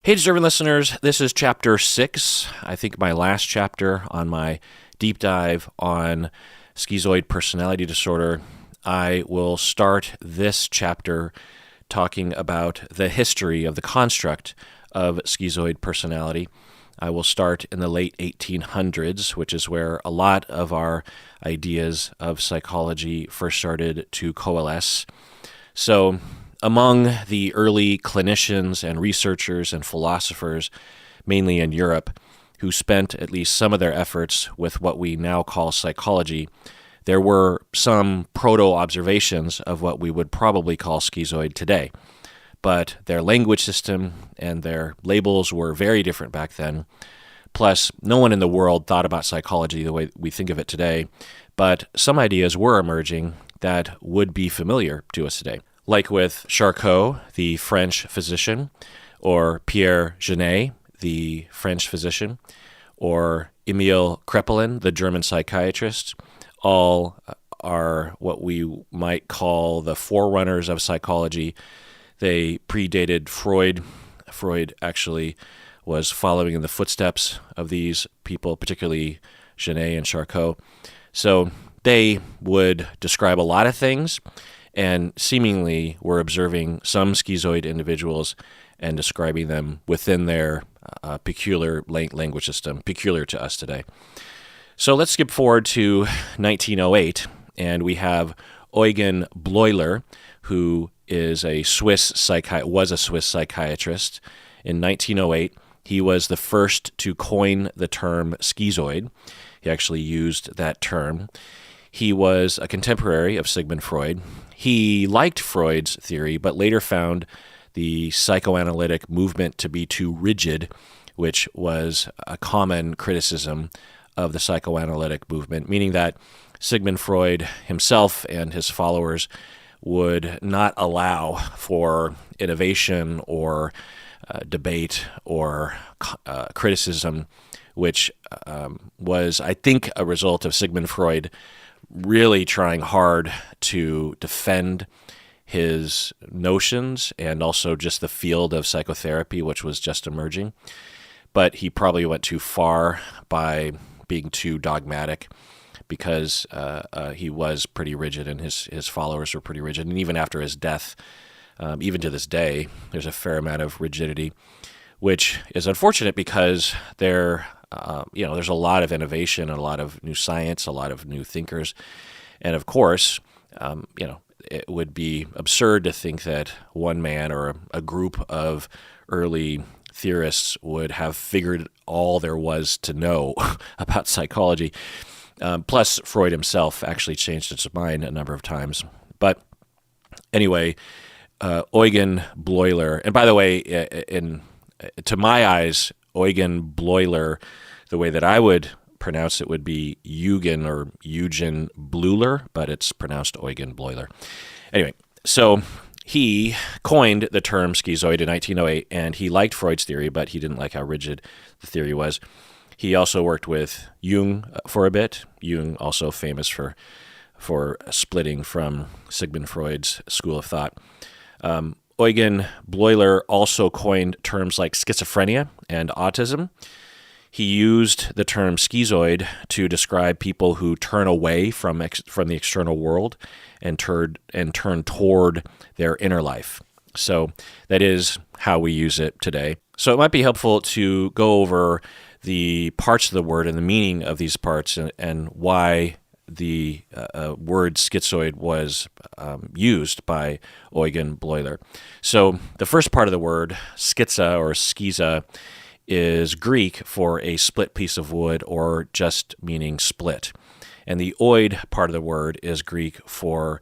Hey, deserving listeners, this is chapter 6, I think my last chapter on my deep dive on schizoid personality disorder. I will start this chapter talking about the history of the construct of schizoid personality. I will start in the late 1800s, which is where a lot of our ideas of psychology first started to coalesce. So, among the early clinicians and researchers and philosophers, mainly in Europe, who spent at least some of their efforts with what we now call psychology, there were some proto-observations of what we would probably call schizoid today. But their language system and their labels were very different back then. Plus, no one in the world thought about psychology the way we think of it today, but some ideas were emerging that would be familiar to us today. Like with Charcot, the French physician, or Pierre Janet, the French physician, or Emil Kraepelin, the German psychiatrist, all are what we might call the forerunners of psychology. They predated Freud. Freud actually was following in the footsteps of these people, particularly Janet and Charcot. So they would describe a lot of things, and seemingly were observing some schizoid individuals and describing them within their peculiar language system, peculiar to us today. So let's skip forward to 1908, and we have Eugen Bleuler, who was a Swiss psychiatrist. In 1908, he was the first to coin the term schizoid. He actually used that term. He was a contemporary of Sigmund Freud. He liked Freud's theory, but later found the psychoanalytic movement to be too rigid, which was a common criticism of the psychoanalytic movement, meaning that Sigmund Freud himself and his followers would not allow for innovation or debate or criticism, which was, I think, a result of Sigmund Freud really trying hard to defend his notions and also just the field of psychotherapy, which was just emerging. But he probably went too far by being too dogmatic, because he was pretty rigid and his followers were pretty rigid. And even after his death, even to this day, there's a fair amount of rigidity, which is unfortunate because there's a lot of innovation and a lot of new science, a lot of new thinkers. And of course, it would be absurd to think that one man or a group of early theorists would have figured all there was to know about psychology. Plus, Freud himself actually changed his mind a number of times. But anyway, Eugen Bleuler, and by the way, to my eyes, Eugen Bleuler, the way that I would pronounce it would be Eugen or Eugen Bleuler, but it's pronounced Eugen Bleuler. Anyway, so he coined the term schizoid in 1908, and he liked Freud's theory, but he didn't like how rigid the theory was. He also worked with Jung for a bit. Jung also famous for splitting from Sigmund Freud's school of thought. Eugen Bleuler also coined terms like schizophrenia and autism. He used the term schizoid to describe people who turn away from the external world and turn toward their inner life. So that is how we use it today. So it might be helpful to go over the parts of the word and the meaning of these parts and why the word schizoid was used by Eugen Bleuler. So the first part of the word, schiza or schiza, is Greek for a split piece of wood or just meaning split. And the oid part of the word is Greek for,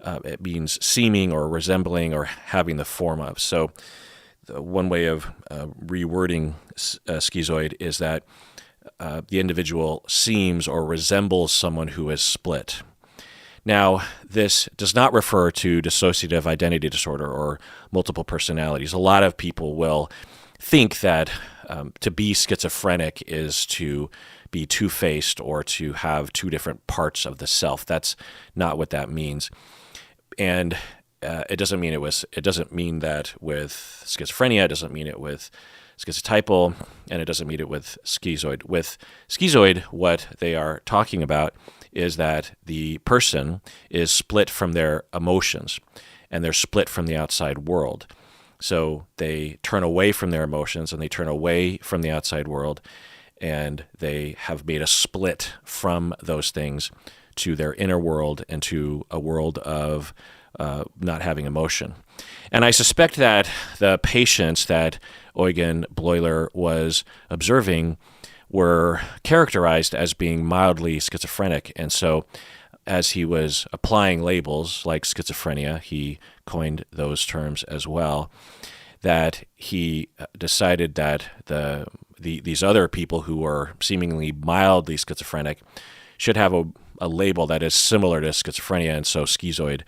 it means seeming or resembling or having the form of. So one way of rewording schizoid is that the individual seems or resembles someone who is split. Now, this does not refer to dissociative identity disorder or multiple personalities. A lot of people will think that to be schizophrenic is to be two-faced or to have two different parts of the self. That's not what that means. And it doesn't mean it doesn't mean that with schizophrenia. It doesn't mean it with schizotypal, and it doesn't mean it with schizoid. With schizoid, what they are talking about is that the person is split from their emotions, and they're split from the outside world. So they turn away from their emotions, and they turn away from the outside world, and they have made a split from those things to their inner world and to a world of not having emotion. And I suspect that the patients that Eugen Bleuler was observing were characterized as being mildly schizophrenic. And so as he was applying labels like schizophrenia, he coined those terms as well, that he decided that these other people who were seemingly mildly schizophrenic should have a label that is similar to schizophrenia, and so schizoid,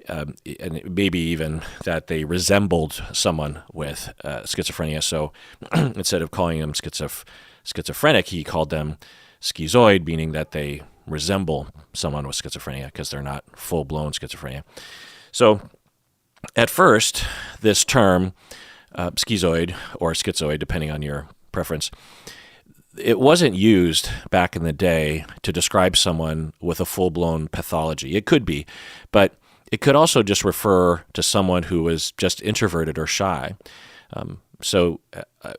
and maybe even that they resembled someone with schizophrenia. So instead of calling them schizophrenic, he called them schizoid, meaning that they resemble someone with schizophrenia because they're not full-blown schizophrenia. So at first, this term, schizoid or schizoid, depending on your preference, it wasn't used back in the day to describe someone with a full-blown pathology. It could be, but it could also just refer to someone who was just introverted or shy. So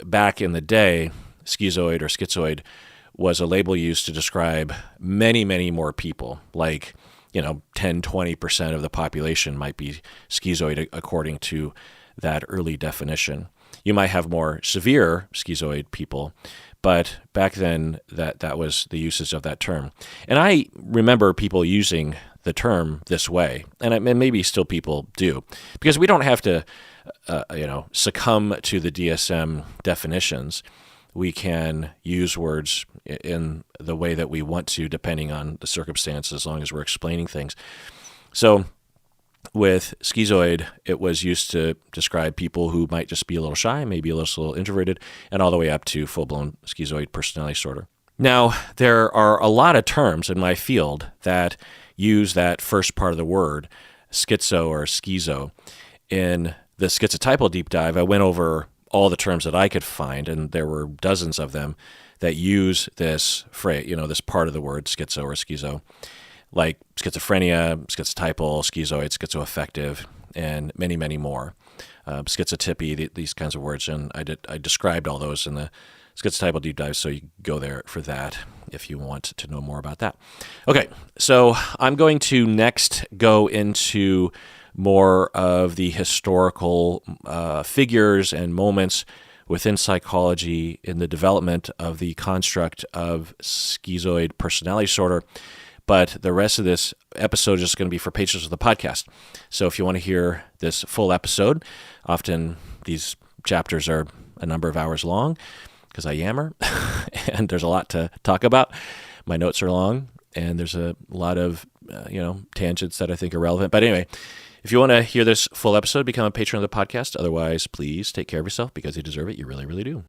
back in the day, schizoid or schizoid was a label used to describe many, many more people, like 10, 20% of the population might be schizoid according to that early definition. You might have more severe schizoid people, but back then that was the usage of that term. And I remember people using the term this way, and maybe still people do, because we don't have to succumb to the DSM definitions. We can use words in the way that we want to, depending on the circumstances, as long as we're explaining things. So with schizoid, it was used to describe people who might just be a little shy, maybe a little introverted, and all the way up to full-blown schizoid personality disorder. Now, there are a lot of terms in my field that use that first part of the word, schizo or schizo. In the schizotypal deep dive, I went over all the terms that I could find, and there were dozens of them that use this phrase, this part of the word, schizo or schizo, like schizophrenia, schizotypal, schizoid, schizoaffective, and many, many more. Schizotypy, these kinds of words, and I described all those in the schizotypal deep dive, so you can go there for that if you want to know more about that. Okay, so I'm going to next go into more of the historical figures and moments within psychology in the development of the construct of schizoid personality disorder. But the rest of this episode is just going to be for patrons of the podcast. So if you want to hear this full episode, often these chapters are a number of hours long because I yammer, and there's a lot to talk about. My notes are long, and there's a lot of tangents that I think are relevant. But anyway, if you want to hear this full episode, become a patron of the podcast. Otherwise, please take care of yourself because you deserve it. You really, really do.